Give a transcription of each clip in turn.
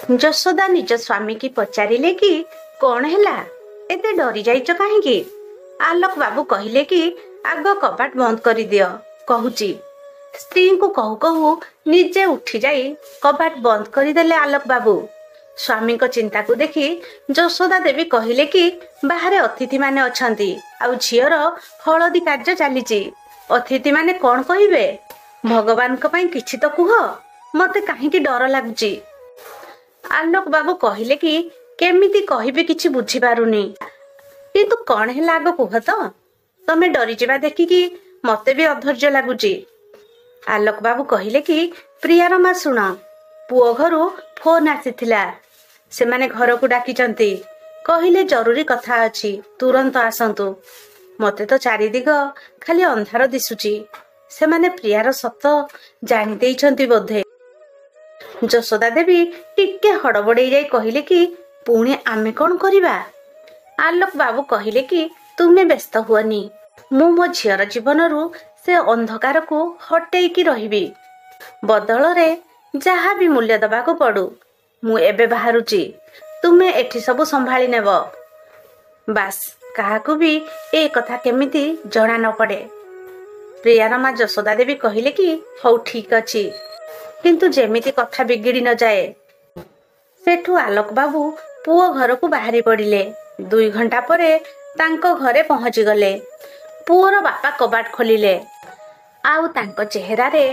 ଯଶୋଦା ନିଜ ସ୍ୱାମୀ କି ପଚାରିଲେ କି କଣ ହେଲା, ଏତେ ଡରି ଯାଇଛ କାହିଁକି? ଆଲୋକ ବାବୁ କହିଲେ କି ଆଗ କବାଟ ବନ୍ଦ କରିଦିଅ କହୁଛି। ସ୍ତ୍ରୀଙ୍କୁ କହୁ କହୁ ନିଜେ ଉଠି ଯାଇ କବାଟ ବନ୍ଦ କରିଦେଲେ ଆଲୋକ ବାବୁ। ସ୍ୱାମୀଙ୍କ ଚିନ୍ତାକୁ ଦେଖି ଯଶୋଦା ଦେବୀ କହିଲେ କି ବାହାରେ ଅତିଥି ମାନେ ଅଛନ୍ତି, ଆଉ ଝିଅର ହଳଦୀ କାର୍ଯ୍ୟ ଚାଲିଛି। ଅତିଥି ମାନେ କଣ କହିବେ? ଭଗବାନଙ୍କ ପାଇଁ କିଛି ତ କୁହ, ମତେ କାହିଁକି ଡର ଲାଗୁଛି। ଆଲୋକ ବାବୁ କହିଲେ କି କେମିତି କହିବି କିଛି ବୁଝିପାରୁନି, କିନ୍ତୁ କଣ ହେଲା ଆଗ କୁହ ତ। ତମେ ଡରିଯିବା ଦେଖିକି ମତେ ବି ଅଧୈର୍ଯ୍ୟ ଲାଗୁଛି। ଆଲୋକ ବାବୁ କହିଲେ କି ପ୍ରିୟାର ମା ଶୁଣ, ପୁଅ ଘରୁ ଫୋନ ଆସିଥିଲା, ସେମାନେ ଘରକୁ ଡାକିଛନ୍ତି, କହିଲେ ଜରୁରୀ କଥା ଅଛି, ତୁରନ୍ତ ଆସନ୍ତୁ। ମତେ ତ ଚାରିଦିଗ ଖାଲି ଅନ୍ଧାର ଦିଶୁଛି, ସେମାନେ ପ୍ରିୟାର ସତ ଜାଣି ଦେଇଛନ୍ତି ବୋଧେ। ଯଶୋଦା ଦେବୀ ଟିକେ ହଡବଡେଇ ଯାଇ କହିଲେ କି ପୁଣି ଆମେ କଣ କରିବା? ଆଲୋକ ବାବୁ କହିଲେ କି ତୁମେ ବ୍ୟସ୍ତ ହୁଅନି, ମୁଁ ମୋ ଝିଅର ଜୀବନରୁ ସେ ଅନ୍ଧକାରକୁ ହଟେଇକି ରହିବି। ବଦଳରେ ଯାହା ବି ମୂଲ୍ୟ ଦବାକୁ ପଡୁ ମୁଁ ଏବେ ବାହାରୁଛି, ତୁମେ ଏଠି ସବୁ ସମ୍ଭାଳି ନେବ। ବାସ୍ କାହାକୁ ବି ଏ କଥା କେମିତି ଜଣା ନ ପଡେ। ପ୍ରିୟାର ମା ଯଶୋଦା ଦେବୀ କହିଲେ କି ହଉ ଠିକ ଅଛି, କିନ୍ତୁ ଯେମିତି କଥା ବିଗିଡି ନ ଯାଏ। ସେଠୁ ଆଲୋକ ବାବୁ ପୁଅ ଘରକୁ ବାହାରି ପଡିଲେ। 2 ଘଣ୍ଟା ପରେ ତାଙ୍କ ଘରେ ପହଞ୍ଚିଗଲେ। ପୁଅର ବାପା କବାଟ ଖୋଲିଲେ, ଆଉ ତାଙ୍କ ଚେହେରାରେ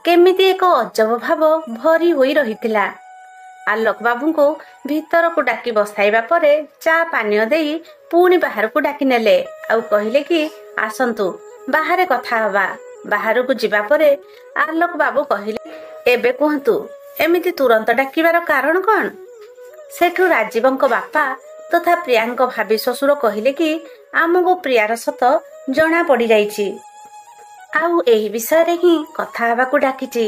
କେମିତି ଏକ ଅଜବ ଭାବ ଭରି ହୋଇ ରହିଥିଲା। ଆଲୋକ ବାବୁଙ୍କୁ ଭିତରକୁ ଡାକି ବସାଇବା ପରେ ଚା ପାନୀୟ ଦେଇ ପୁଣି ବାହାରକୁ ଡାକି ନେଲେ, ଆଉ କହିଲେ କି ଆସନ୍ତୁ ବାହାରେ କଥା ହବା। ବାହାରକୁ ଯିବା ପରେ ଆଲୋକ ବାବୁ କହିଲେ ଏବେ କୁହନ୍ତୁ, ଏମିତି ତୁରନ୍ତ ଡାକିବାର କାରଣ କଣ? ସେଠୁ ରାଜୀବଙ୍କ ବାପା ତଥା ପ୍ରିୟାଙ୍କ ଭାବି ଶ୍ୱଶୁର କହିଲେ କି ଆମକୁ ପ୍ରିୟାର ସତ ଜଣା ପଡିଯାଇଛି, ଆଉ ଏହି ବିଷୟରେ ହିଁ କଥା ହେବାକୁ ଡାକିଛି।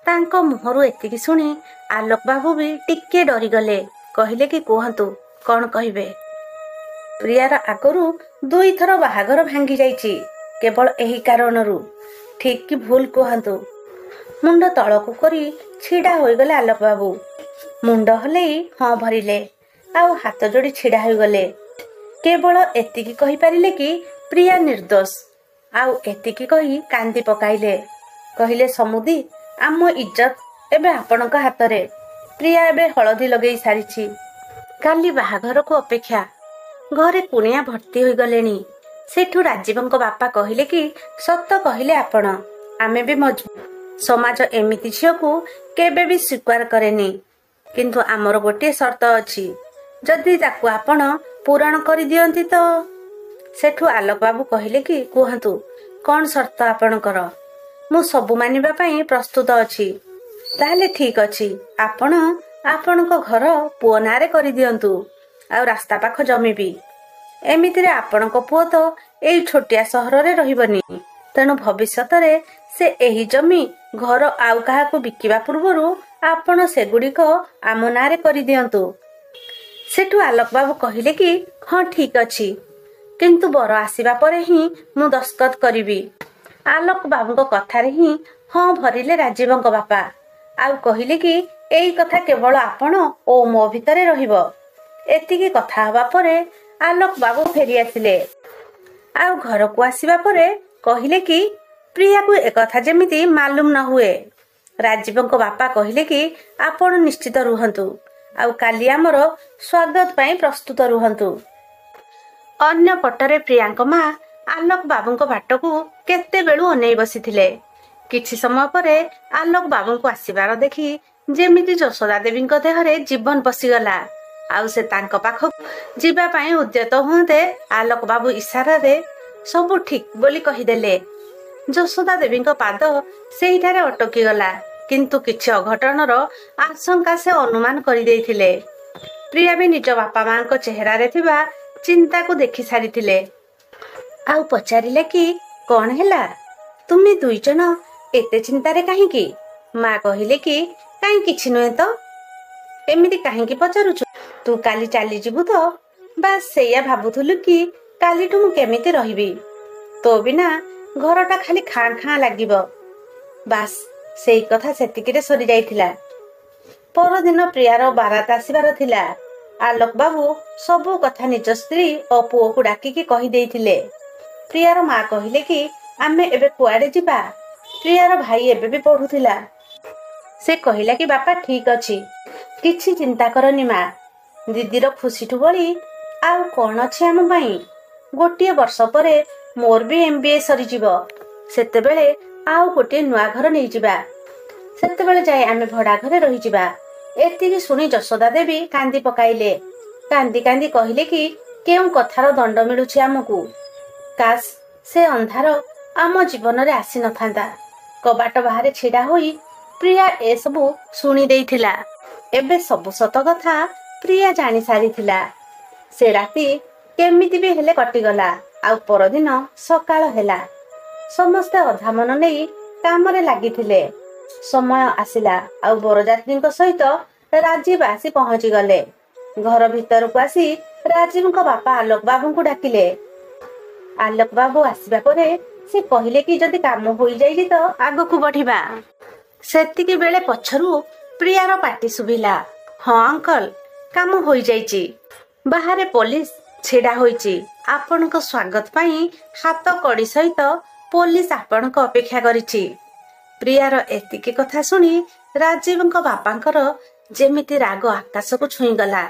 ତାଙ୍କ ମୁହଁରୁ ଏତିକି ଶୁଣି ଆଲୋକ ବାବୁ ବି ଟିକେ ଡରିଗଲେ। କହିଲେ କି କୁହନ୍ତୁ କଣ କହିବେ? ପ୍ରିୟାର ଆଗରୁ 2 ଥର ବାହାଘର ଭାଙ୍ଗି ଯାଇଛି, କେବଳ ଏହି କାରଣରୁ। ଠିକ କି ଭୁଲ କୁହନ୍ତୁ? ମୁଣ୍ଡ ତଳକୁ କରି ଛିଡା ହୋଇଗଲେ ଆଲୋକ ବାବୁ। ମୁଣ୍ଡ ହଲେଇ ହଁ ଭରିଲେ, ଆଉ ହାତ ଯୋଡି ଛିଡା ହୋଇଗଲେ। କେବଳ ଏତିକି କହିପାରିଲେ କି ପ୍ରିୟା ନିର୍ଦ୍ଦୋଷ, ଆଉ ଏତିକି କହି କାନ୍ଦି ପକାଇଲେ। କହିଲେ ସମୁଦି, ଆମ ଇଜ୍ଜତ ଏବେ ଆପଣଙ୍କ ହାତରେ। ପ୍ରିୟା ଏବେ ହଳଦୀ ଲଗେଇ ସାରିଛି, କାଲି ବାହାଘରକୁ ଅପେକ୍ଷା। ଘରେ କୁଣିଆ ଭର୍ତ୍ତି ହୋଇଗଲେଣି। ସେଠୁ ରାଜୀବଙ୍କ ବାପା କହିଲେ କି ସତ କହିଲେ ଆପଣ, ଆମେ ବି ମଜବୁତ। ସମାଜ ଏମିତି ଝିଅକୁ କେବେ ବି ସ୍ୱୀକାର କରେନି, କିନ୍ତୁ ଆମର ଗୋଟିଏ ସର୍ତ୍ତ ଅଛି, ଯଦି ତାକୁ ଆପଣ ପୂରଣ କରିଦିଅନ୍ତି ତ। ସେଠୁ ଆଲୋକ ବାବୁ କହିଲେ କି କୁହନ୍ତୁ କଣ ସର୍ତ୍ତ ଆପଣଙ୍କର? ମୁଁ ସବୁ ମାନିବା ପାଇଁ ପ୍ରସ୍ତୁତ ଅଛି। ତାହେଲେ ଠିକ ଅଛି, ଆପଣ ଆପଣଙ୍କ ଘର ପୁଅ ନାଁରେ କରିଦିଅନ୍ତୁ, ଆଉ ରାସ୍ତା ପାଖ ଜମି ବି। ଏମିତିରେ ଆପଣଙ୍କ ପୁଅ ତ ଏଇ ଛୋଟିଆ ସହରରେ ରହିବନି, ତେଣୁ ଭବିଷ୍ୟତରେ ସେ ଏହି ଜମି ଘର ଆଉ କାହାକୁ ବିକିବା ପୂର୍ବରୁ ଆପଣ ସେଗୁଡ଼ିକ ଆମ ନାଁରେ କରିଦିଅନ୍ତୁ। ସେଠୁ ଆଲୋକ ବାବୁ କହିଲେ କି ହଁ ଠିକ ଅଛି, କିନ୍ତୁ ବର ଆସିବା ପରେ ହିଁ ମୁଁ ଦସ୍ତଖତ କରିବି। ଆଲୋକ ବାବୁଙ୍କ କଥାରେ ହିଁ ହଁ ଭରିଲେ ରାଜୀବଙ୍କ ବାପା, ଆଉ କହିଲେ କି ଏଇ କଥା କେବଳ ଆପଣ ଓ ମୋ ଭିତରେ ରହିବ। ଏତିକି କଥା ହେବା ପରେ ଆଲୋକ ବାବୁ ଫେରି ଆସିଲେ, ଆଉ ଘରକୁ ଆସିବା ପରେ କହିଲେ କି ପ୍ରିୟାକୁ ଏକଥା ଯେମିତି ମାଲୁମ ନ ହୁଏ। ରାଜୀବଙ୍କ ବାପା କହିଲେ କି ଆପଣ ନିଶ୍ଚିତ ରୁହନ୍ତୁ, ଆଉ କାଲି ଆମର ସ୍ୱାଗତ ପାଇଁ ପ୍ରସ୍ତୁତ ରୁହନ୍ତୁ। ଅନ୍ୟ ପଟରେ ପ୍ରିୟାଙ୍କ ମା ଆଲୋକ ବାବୁଙ୍କ ବାଟକୁ କେତେବେଳୁ ଅନେଇ ବସିଥିଲେ। କିଛି ସମୟ ପରେ ଆଲୋକ ବାବୁଙ୍କୁ ଆସିବାର ଦେଖି ଯେମିତି ଯଶୋଦା ଦେବୀଙ୍କ ଦେହରେ ଜୀବନ ପଶିଗଲା, ଆଉ ସେ ତାଙ୍କ ପାଖକୁ ଯିବା ପାଇଁ ଉଦ୍ୟତ ହୁଅନ୍ତେ ଆଲୋକ ବାବୁ ଇସାରାରେ ସବୁ ଠିକ ବୋଲି କହିଦେଲେ। ଯଶୋଦା ଦେବୀଙ୍କ ପାଦ ସେଇଠାରେ ଅଟକିଗଲା, କିନ୍ତୁ କିଛି ଅଘଟଣର ଆଶଙ୍କା ସେ ଅନୁମାନ କରିଦେଇଥିଲେ। ପ୍ରିୟା ବି ନିଜ ବାପା ମାଙ୍କ ଚେହେରାରେ ଥିବା ଚିନ୍ତାକୁ ଦେଖି ସାରିଥିଲେ, ଆଉ ପଚାରିଲେ କି କଣ ହେଲା, ତୁମେ 2 ଜଣ ଏତେ ଚିନ୍ତାରେ କାହିଁକି? ମା କହିଲେ କି କାହିଁ କିଛି ନୁହେଁ ତ। ଏମିତି କାହିଁକି ପଚାରୁଛୁ? ତୁ କାଲି ଚାଲିଯିବୁ ତ? ବାସ୍ ସେଇଆ ଭାବୁଥିଲୁ କି କାଲିଠୁ ମୁଁ କେମିତି ରହିବି, ତୋ ବିନା ଘରଟା ଖାଲି ଖାଁ ଖାଁ ଲାଗିବ। ବାସ୍ ସେଇ କଥା ସେତିକିରେ ସରି ଯାଇଥିଲା। ପରଦିନ ପ୍ରିୟାର ବାରାତ ଆସିବାର ଥିଲା। ଆଲୋକ ବାବୁ ସବୁ କଥା ନିଜ ସ୍ତ୍ରୀ ଓ ପୁଅକୁ ଡାକିକି କହିଦେଇଥିଲେ। ପ୍ରିୟାର ମା କହିଲେ କି ଆମେ ଏବେ କୁଆଡେ ଯିବା? ପ୍ରିୟାର ଭାଇ ଏବେ ବି ପଢୁଥିଲା। ସେ କହିଲା କି ବାପା ଠିକ ଅଛି, କିଛି ଚିନ୍ତା କରନି ମା, ଦିଦିର ଖୁସିଠୁ ବଳି ଆଉ କଣ ଅଛି ଆମ ପାଇଁ। ଗୋଟିଏ ବର୍ଷ ପରେ ମୋର ବି MBA ସରିଯିବ। ସେତେବେଳେ ଆଉ ଗୋଟିଏ ନୂଆ ଘର ନେଇଯିବା। ସେତେବେଳେ ଯାଇ ଆମେ ଭଡା ଘରେ ରହିଯିବା। ଏତିକି ଶୁଣି ଯଶୋଦା ଦେବୀ କାନ୍ଦି ପକାଇଲେ। କାନ୍ଦି କାନ୍ଦି କହିଲେ କି କେଉଁ କଥାର ଦଣ୍ଡ ମିଳୁଛି ଆମକୁ। କାଶ ସେ ଅନ୍ଧାର ଆମ ଜୀବନରେ ଆସିନଥାନ୍ତା। କବାଟ ବାହାରେ ଛିଡା ହୋଇ ପ୍ରିୟା ଏସବୁ ଶୁଣି ଦେଇଥିଲା। ଏବେ ସବୁ ସତ କଥା ପ୍ରିୟା ଜାଣି ସାରିଥିଲା। ସେ ରାତି କେମିତି ବି ହେଲେ କଟିଗଲା। ଆଉ ପରଦିନ ସକାଳ ହେଲା। ସମସ୍ତେ ଅଧା ମନ ନେଇ କାମରେ ଲାଗିଥିଲେ। ସମୟ ଆସିଲା ଆଉ ବରଯାତ୍ରୀଙ୍କ ସହିତ ରାଜୀବ ଆସି ପହଞ୍ଚିଗଲେ। ଘର ଭିତରକୁ ଆସି ରାଜୀବଙ୍କ ବାପା ଆଲୋକ ବାବୁଙ୍କୁ ଡାକିଲେ। ଆଲୋକ ବାବୁ ଆସିବା ପରେ ସେ କହିଲେ କି ଯଦି କାମ ହୋଇଯାଇଛି ତ ଆଗକୁ ବଢିବା। ସେତିକି ବେଳେ ପଛରୁ ପ୍ରିୟାର ପାଟି ଶୁଭିଲା, ହଁ ଅଙ୍କଲ, କାମ ହୋଇଯାଇଛି। ବାହାରେ ପୋଲିସ ଛିଡା ହୋଇଛି। ଆପଣଙ୍କ ସ୍ୱାଗତ ପାଇଁ ହାତ କଡ଼ି ସହିତ ପୋଲିସ ଆପଣଙ୍କ ଅପେକ୍ଷା କରିଛି। ପ୍ରିୟାର ଏତିକି କଥା ଶୁଣି ରାଜୀବଙ୍କ ବାପାଙ୍କର ଯେମିତି ରାଗ ଆକାଶକୁ ଛୁଇଁଗଲା।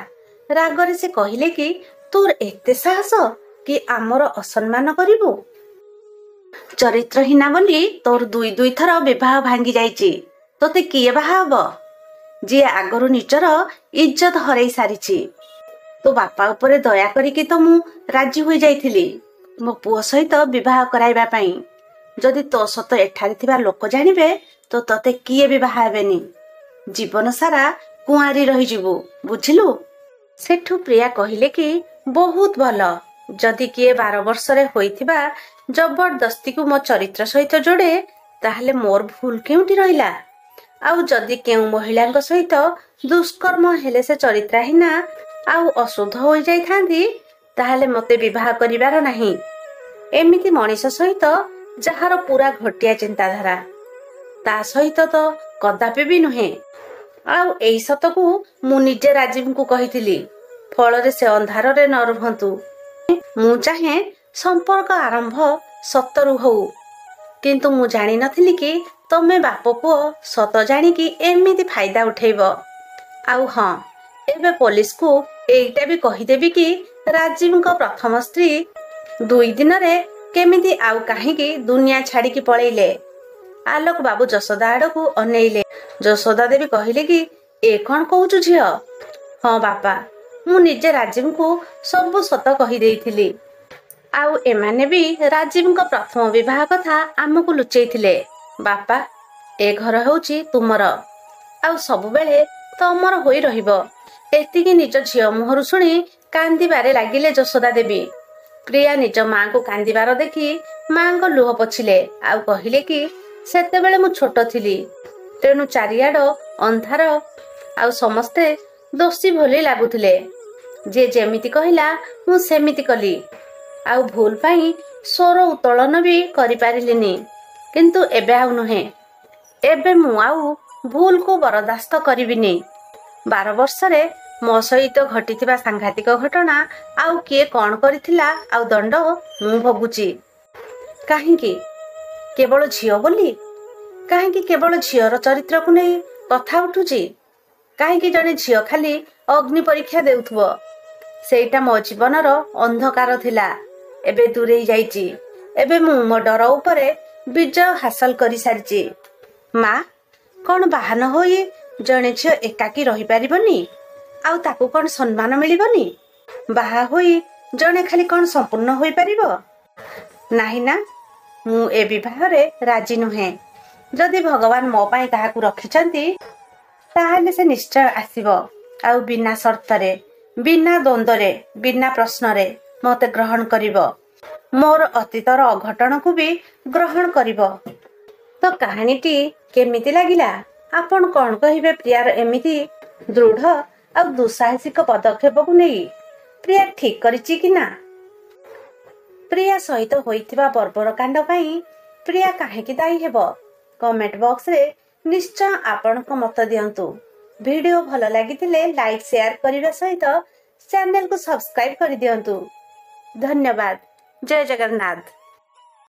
ରାଗରେ ସେ କହିଲେ କି ତୋର ଏତେ ସାହସ କି ଆମର ଅସମ୍ମାନ କରିବୁ? ଚରିତ୍ରହୀନା ବୋଲି ତୋର 2 ଥର ବିବାହ ଭାଙ୍ଗି ଯାଇଛି। ତୋତେ କିଏ ବାହା ହବ? ଯିଏ ଆଗରୁ ନିଜର ଇଜ୍ଜତ ହରେଇ ସାରିଛି। ତୋ ବାପା ଉପରେ ଦୟା କରିକି ତ ମୁଁ ରାଜି ହୋଇଯାଇଥିଲି ମୋ ପୁଅ ସହିତ ବିବାହ କରାଇବା ପାଇଁ। ଯଦି ତୋ ସତ ଏଠାରେ ଥିବା ଲୋକ ଜାଣିବେ ତ ତତେ କିଏ ବି ବାହା ହେବେନି। ଜୀବନ ସାରା କୁଆଁରୀ ରହିଯିବୁ, ବୁଝିଲୁ? ସେଠୁ ପ୍ରିୟା କହିଲେ କି ବହୁତ ଭଲ। ଯଦି କିଏ 12 ବର୍ଷରେ ହୋଇଥିବା ଜବରଦସ୍ତିକୁ ମୋ ଚରିତ୍ର ସହିତ ଯୋଡେ ତାହେଲେ ମୋର ଭୁଲ କେଉଁଠି ରହିଲା? ଆଉ ଯଦି କେଉଁ ମହିଳାଙ୍କ ସହିତ ଦୁଷ୍କର୍ମ ହେଲେ ସେ ଚରିତ୍ରହୀନା ଆଉ ଅଶୁଦ୍ଧ ହୋଇଯାଇଥାନ୍ତି ତାହେଲେ ମତେ ବିବାହ କରିବାର ନାହିଁ। ଏମିତି ମଣିଷ ସହିତ ଯାହାର ପୁରା ଘଟିଆ ଚିନ୍ତାଧାରା, ତା ସହିତ ତ କଦାପି ବି ନୁହେଁ। ଆଉ ଏଇ ସତକୁ ମୁଁ ନିଜେ ରାଜୀବଙ୍କୁ କହିଥିଲି। ଫଳରେ ସେ ଅନ୍ଧାରରେ ନ ରୁହନ୍ତୁ। ମୁଁ ଚାହେଁ ସମ୍ପର୍କ ଆରମ୍ଭ ସତରୁ ହଉ। କିନ୍ତୁ ମୁଁ ଜାଣିନଥିଲି କି ତମେ ବାପ ପୁଅ ସତ ଜାଣିକି ଏମିତି ଫାଇଦା ଉଠେଇବ। ଆଉ ହଁ, ଏବେ ପୋଲିସକୁ ଏଇଟା ବି କହିଦେବି କି ରାଜୀବଙ୍କ ପ୍ରଥମ ସ୍ତ୍ରୀ 2 ଦିନରେ କେମିତି ଆଉ କାହିଁକି ଦୁନିଆ ଛାଡିକି ପଳେଇଲେ। ଆଲୋକ ବାବୁ ଯଶୋଦା ଆଡକୁ ଅନେଇଲେ। ଯଶୋଦା ଦେବୀ କହିଲେ କି ଏ କଣ କହୁଛୁ ଝିଅ? ହଁ ବାପା, ମୁଁ ନିଜେ ରାଜୀବଙ୍କୁ ସବୁ ସତ କହିଦେଇଥିଲି। ଆଉ ଏମାନେ ବି ରାଜୀବଙ୍କ ପ୍ରଥମ ବିବାହ କଥା ଆମକୁ ଲୁଚେଇଥିଲେ। ବାପା, ଏ ଘର ହେଉଛି ତୁମର ଆଉ ସବୁବେଳେ ତମର ହୋଇ ରହିବ। ଏତିକି ନିଜ ଝିଅ ମୁହଁରୁ ଶୁଣି କାନ୍ଦିବାରେ ଲାଗିଲେ ଯଶୋଦା ଦେବୀ। ପ୍ରିୟା ନିଜ ମାଙ୍କୁ କାନ୍ଦିବାର ଦେଖି ମାଙ୍କ ଲୁହ ପୋଛିଲେ ଆଉ କହିଲେ କି ସେତେବେଳେ ମୁଁ ଛୋଟ ଥିଲି। ତେଣୁ ଚାରିଆଡ ଅନ୍ଧାର ଆଉ ସମସ୍ତେ ଦୋଷୀ ଭଳି ଲାଗୁଥିଲେ। ଯିଏ ଯେମିତି କହିଲା ମୁଁ ସେମିତି କଲି। ଆଉ ଭୁଲ ପାଇଁ ସ୍ୱର ଉତ୍ତୋଳନ ବି କରିପାରିଲିନି। କିନ୍ତୁ ଏବେ ଆଉ ନୁହେଁ। ଏବେ ମୁଁ ଆଉ ଭୁଲକୁ ବରଦାସ୍ତ କରିବିନି। 12 ବର୍ଷରେ ମୋ ସହିତ ଘଟିଥିବା ସାଂଘାତିକ ଘଟଣା ଆଉ କିଏ କଣ କରିଥିଲା ଆଉ ଦଣ୍ଡ ମୁଁ ଭୋଗୁଛି। କାହିଁକି? କେବଳ ଝିଅ ବୋଲି? କାହିଁକି କେବଳ ଝିଅର ଚରିତ୍ରକୁ ନେଇ କଥା ଉଠୁଛି? କାହିଁକି ଜଣେ ଝିଅ ଖାଲି ଅଗ୍ନି ପରୀକ୍ଷା ଦେଉଥିବ? ସେଇଟା ମୋ ଜୀବନର ଅନ୍ଧକାର ଥିଲା। ଏବେ ଦୂରେଇ ଯାଇଛି। ଏବେ ମୁଁ ମୋ ଡର ଉପରେ ବିଜୟ ହାସଲ କରିସାରିଛି। ମା, କଣ ବାହା ନ ହୋଇ ଜଣେ ଝିଅ ଏକାକୀ ରହିପାରିବନି? ଆଉ ତାକୁ କଣ ସମ୍ମାନ ମିଳିବନି? ବାହା ହୋଇ ଜଣେ ଖାଲି କଣ ସମ୍ପୂର୍ଣ୍ଣ ହୋଇପାରିବ? ନାହିଁ ନା, ମୁଁ ଏ ବିବାହରେ ରାଜି ନୁହେଁ। ଯଦି ଭଗବାନ ମୋ ପାଇଁ କାହାକୁ ରଖିଛନ୍ତି ତାହେଲେ ସେ ନିଶ୍ଚୟ ଆସିବ। ଆଉ ବିନା ସର୍ତ୍ତରେ, ବିନା ଦ୍ୱନ୍ଦ୍ୱରେ, ବିନା ପ୍ରଶ୍ନରେ ମତେ ଗ୍ରହଣ କରିବ। ମୋର ଅତୀତର ଅଘଟଣକୁ ବି ଗ୍ରହଣ କରିବ। ତ କାହାଣୀଟି କେମିତି ଲାଗିଲା? ଆପଣ କଣ କହିବେ ପ୍ରିୟାର ଏମିତି ଦୃଢ ଆଉ ଦୁଃସାହସିକ ପଦକ୍ଷେପକୁ ନେଇ? ପ୍ରିୟା ଠିକ କରିଛି କି ନା? ପ୍ରିୟା ସହିତ ହୋଇଥିବା ବର୍ବର କାଣ୍ଡ ପାଇଁ ପ୍ରିୟା କାହିଁକି ଦାୟୀ ହେବ? କମେଣ୍ଟ ବକ୍ସରେ ନିଶ୍ଚୟ ଆପଣଙ୍କ ମତ ଦିଅନ୍ତୁ। वीडियो भल लगी लाइक शेयर करने सहित चैनल को सब्सक्राइब कर दियंतु। धन्यवाद। जय जगन्नाथ।